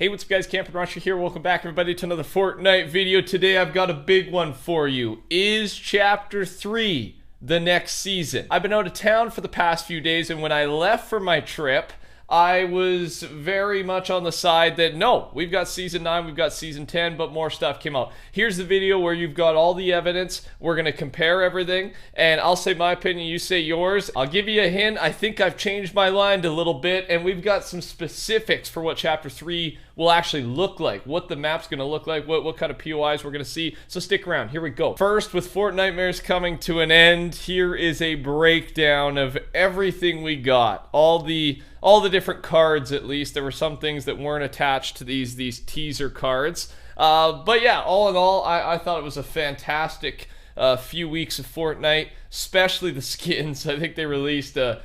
Hey, what's up guys, Camper Rusher here. Welcome back everybody to another Fortnite video. Today I've got a big one for you. Is Chapter 3 the next season? I've been out of town for the past few days, and when I left for my trip, I was very much on the side that no, we've got Season 9, we've got Season 10, but more stuff came out. Here's the video where you've got all the evidence. We're going to compare everything, and I'll say my opinion, you say yours. I'll give you a hint. I think I've changed my mind a little bit, and we've got some specifics for what Chapter 3 will actually look like, what the map's going to look like, what kind of POIs we're going to see. So stick around. Here we go. First, with Fortnitemares coming to an end, here is a breakdown of everything we got. All the different cards, at least. There were some things that weren't attached to these teaser cards. But yeah, all in all, I thought it was a fantastic few weeks of Fortnite, especially the skins. I think they released a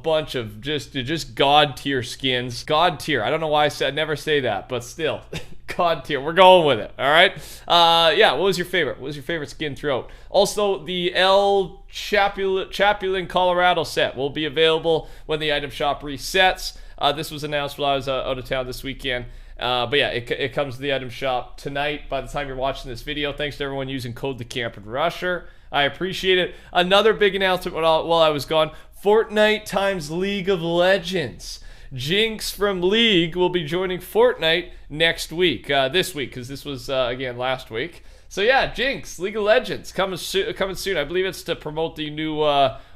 bunch of just god tier skins. God tier. I don't know why I never say that, but still, god tier. We're going with it. All right. Yeah. What was your favorite? What was your favorite skin throughout? Also, the El Chapulín Colorado set will be available when the item shop resets. This was announced while I was out of town this weekend. But yeah, it comes to the item shop tonight by the time you're watching this video. Thanks to everyone using code TheCamperRusher. I appreciate it. Another big announcement while I was gone. Fortnite times League of Legends. Jinx from League will be joining Fortnite next week. This week, because this was, again, last week. So yeah, Jinx, League of Legends, coming soon. I believe it's to promote the new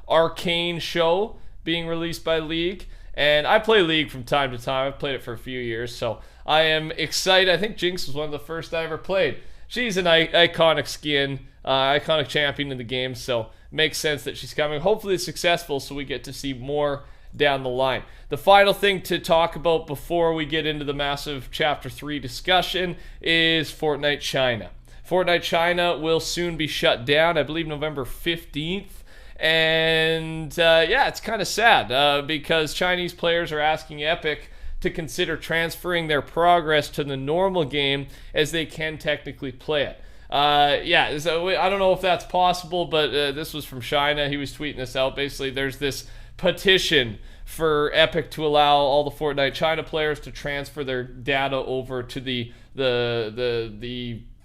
Arcane show being released by League. And I play League from time to time. I've played it for a few years, so I am excited. I think Jinx was one of the first I ever played. She's an iconic skin, iconic champion in the game, so makes sense that she's coming. Hopefully it's successful so we get to see more down the line. The final thing to talk about before we get into the massive Chapter 3 discussion is Fortnite China. Fortnite China will soon be shut down, I believe November 15th. And yeah, it's kind of sad because Chinese players are asking Epic to consider transferring their progress to the normal game as they can technically play it. Yeah, so I don't know if that's possible, but this was from China. He was tweeting this out. Basically, there's this petition for Epic to allow all the Fortnite China players to transfer their data over to the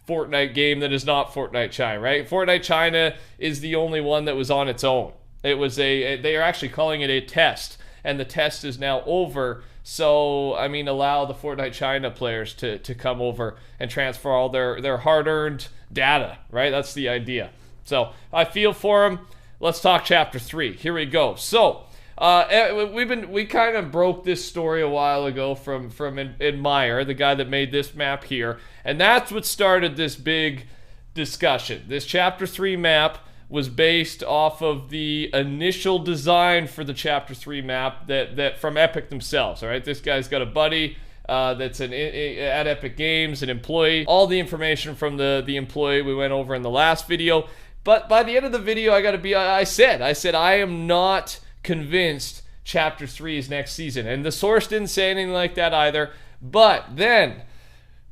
Fortnite game that is not Fortnite China, right? Fortnite China is the only one that was on its own. It was they are actually calling it a test, and the test is now over. So, I mean, allow the Fortnite China players to come over and transfer all their hard-earned data, right? That's the idea. So, I feel for them. Let's talk Chapter 3. Here we go. So, we kind of broke this story a while ago from Admire, the guy that made this map here, and that's what started this big discussion. This Chapter 3 map was based off of the initial design for the Chapter 3 map that from Epic themselves. All right, this guy's got a buddy that's at Epic Games, an employee. All the information from the employee we went over in the last video. But by the end of the video, I said I am not convinced Chapter 3 is next season, and the source didn't say anything like that either. But then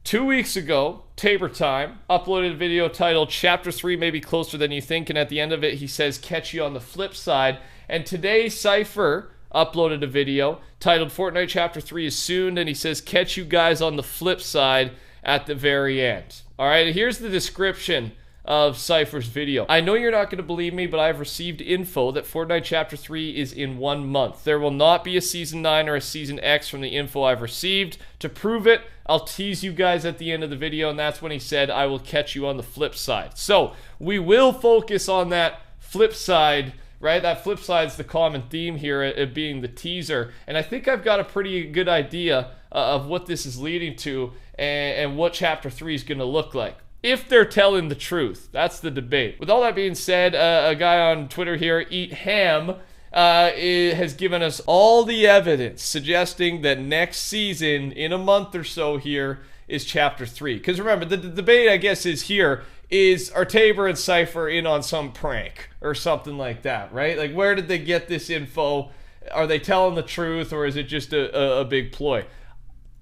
2 weeks ago, Tabor Time uploaded a video titled Chapter 3 may be closer than you think, and at the end of it he says catch you on the flip side. And today Cypher uploaded a video titled Fortnite Chapter 3 is soon, and he says catch you guys on the flip side at the very end. Alright, here's the description of Cypher's video. I know you're not going to believe me, but I've received info that Fortnite Chapter 3 is in 1 month. There will not be a Season 9 or a Season X from the info I've received. To prove it, I'll tease you guys at the end of the video, and that's when he said, I will catch you on the flip side. So, we will focus on that flip side, right? That flip side is the common theme here, it being the teaser. And I think I've got a pretty good idea of what this is leading to and what Chapter 3 is going to look like. If they're telling the truth. That's the debate. With all that being said, a guy on Twitter here, Eat Ham, has given us all the evidence suggesting that next season, in a month or so here, is Chapter 3. Because remember, the debate, I guess, are Tabor and Cypher in on some prank or something like that, right? Like, where did they get this info? Are they telling the truth, or is it just a big ploy?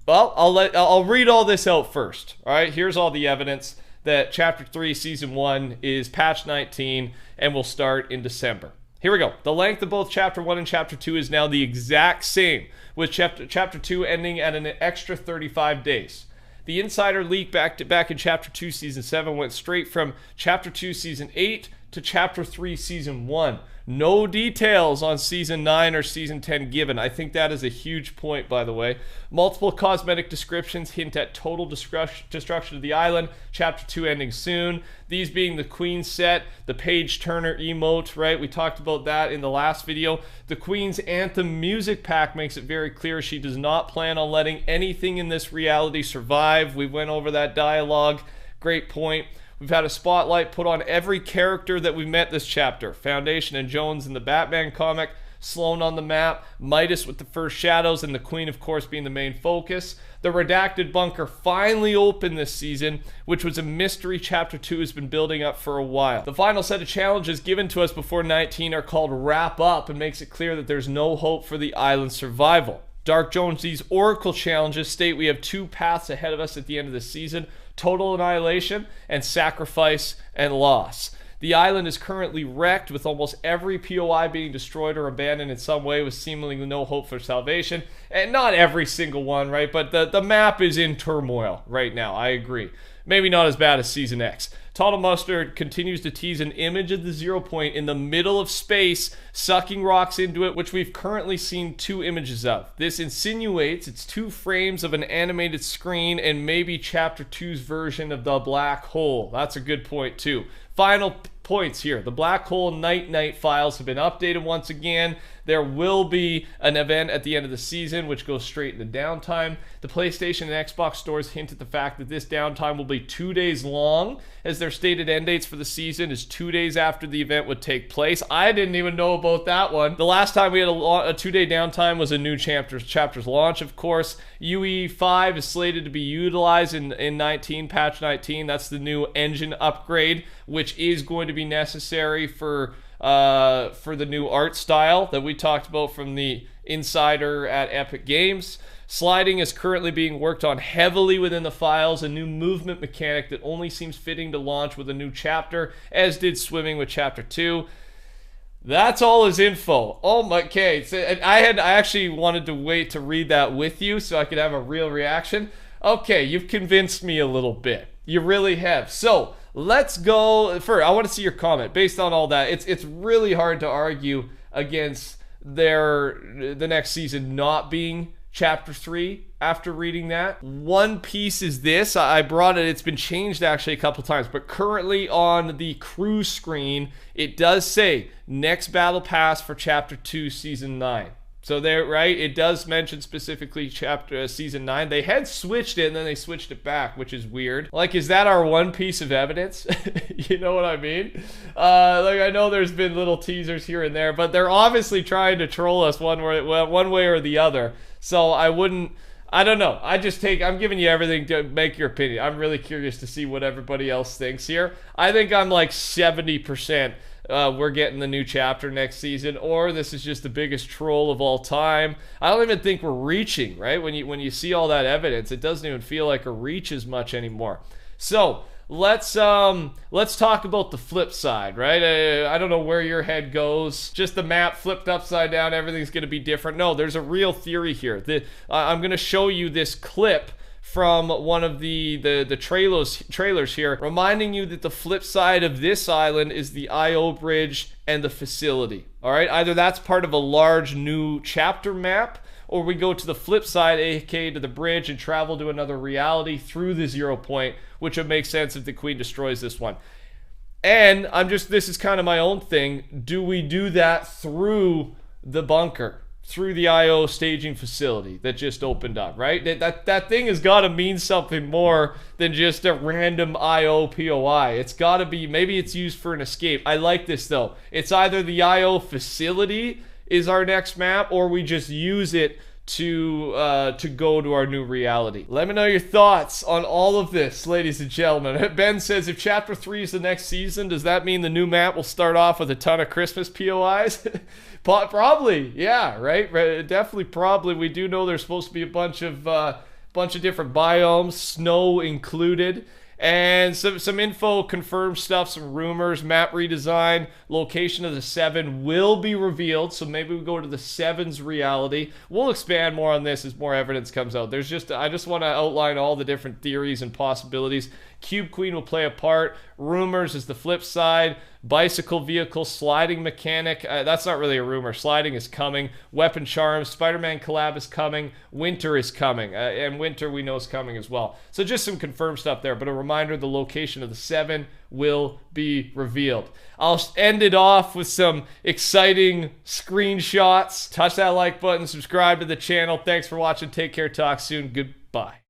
Well, I'll read all this out first. All right, here's all the evidence that Chapter 3 Season 1 is patch 19 and will start in December. Here we go. The length of both Chapter 1 and Chapter 2 is now the exact same, with Chapter 2 ending at an extra 35 days. The insider leak back in Chapter 2, Season 7 went straight from Chapter 2, Season 8 to Chapter 3, Season 1. No details on Season 9 or Season 10 given. I think that is a huge point, by the way. Multiple cosmetic descriptions hint at total destruction of the island. Chapter 2 ending soon. These being the Queen set, the Page Turner emote, right? We talked about that in the last video. The Queen's anthem music pack makes it very clear she does not plan on letting anything in this reality survive. We went over that dialogue. Great point. We've had a spotlight put on every character that we've met this chapter. Foundation and Jones in the Batman comic, Sloane on the map, Midas with the first shadows, and the Queen, of course, being the main focus. The redacted bunker finally opened this season, which was a mystery Chapter 2 has been building up for a while. The final set of challenges given to us before 19 are called Wrap Up and makes it clear that there's no hope for the island's survival. Dark Jonesy's Oracle challenges state we have two paths ahead of us at the end of the season: total annihilation and sacrifice and loss. The island is currently wrecked, with almost every POI being destroyed or abandoned in some way, with seemingly no hope for salvation. And not every single one, right? But the map is in turmoil right now, I agree. Maybe not as bad as Season X. Total Mustard continues to tease an image of the 0 point in the middle of space, sucking rocks into it, which we've currently seen 2 images of. This insinuates it's 2 frames of an animated screen and maybe Chapter 2's version of the black hole. That's a good point too. Final points here. The Black Hole Night files have been updated once again. There will be an event at the end of the season which goes straight into downtime. The PlayStation and Xbox stores hint at the fact that this downtime will be 2 days long, as their stated end dates for the season is 2 days after the event would take place. I didn't even know about that one. The last time we had a 2-day downtime was a new chapter's launch, of course. UE5 is slated to be utilized in 19, patch 19. That's the new engine upgrade, which is going to be necessary for the new art style that we talked about from the insider at Epic Games. Sliding is currently being worked on heavily within the files, a new movement mechanic that only seems fitting to launch with a new chapter, as did swimming with Chapter 2. That's all his info. Oh my, okay. So I actually wanted to wait to read that with you so I could have a real reaction. Okay, you've convinced me a little bit. You really have. So let's go. First, I want to see your comment based on all that. It's really hard to argue against the next season not being Chapter 3 after reading that. One piece is this. I brought it. It's been changed actually a couple times, but currently on the crew screen, it does say next battle pass for Chapter 2 Season 9. So there, right? It does mention specifically Season 9. They had switched it and then they switched it back, which is weird. Like, is that our one piece of evidence? You know what I mean? Like, I know there's been little teasers here and there, but they're obviously trying to troll us one way or the other. So I don't know. I'm giving you everything to make your opinion. I'm really curious to see what everybody else thinks here. I think I'm like 70%. We're getting the new chapter next season, or this is just the biggest troll of all time. I don't even think we're reaching, right? When you see all that evidence, it doesn't even feel like a reach as much anymore. So let's talk about the flip side, right? I don't know where your head goes. Just the map flipped upside down, everything's going to be different. No, there's a real theory here. I'm going to show you this clip from one of the trailers here, reminding you that the flip side of this island is the IO bridge and the facility. All right, either that's part of a large new chapter map, or we go to the flip side, aka to the bridge, and travel to another reality through the 0 point, which would make sense if the Queen destroys this one. And this is kind of my own thing. Do we do that through the bunker? Through the IO staging facility that just opened up, right? That thing has got to mean something more than just a random IO POI. It's got to be, maybe it's used for an escape. I like this though. It's either the IO facility is our next map, or we just use it to go to our new reality. Let me know your thoughts on all of this, ladies and gentlemen. Ben says, if Chapter 3 is the next season, does that mean the new map will start off with a ton of Christmas POIs? Probably, yeah, right? Definitely, probably. We do know there's supposed to be a bunch of different biomes, snow included. And some info, confirmed stuff, some rumors, map redesign, location of the 7 will be revealed. So maybe we go to the 7's reality. We'll expand more on this as more evidence comes out. I just want to outline all the different theories and possibilities. Cube Queen will play a part. Rumors is the flip side. Bicycle vehicle, sliding mechanic. That's not really a rumor. Sliding is coming. Weapon charms. Spider-Man collab is coming. Winter is coming. And Winter we know is coming as well. So just some confirmed stuff there. But a reminder, the location of the 7 will be revealed. I'll end it off with some exciting screenshots. Touch that like button. Subscribe to the channel. Thanks for watching. Take care. Talk soon. Goodbye.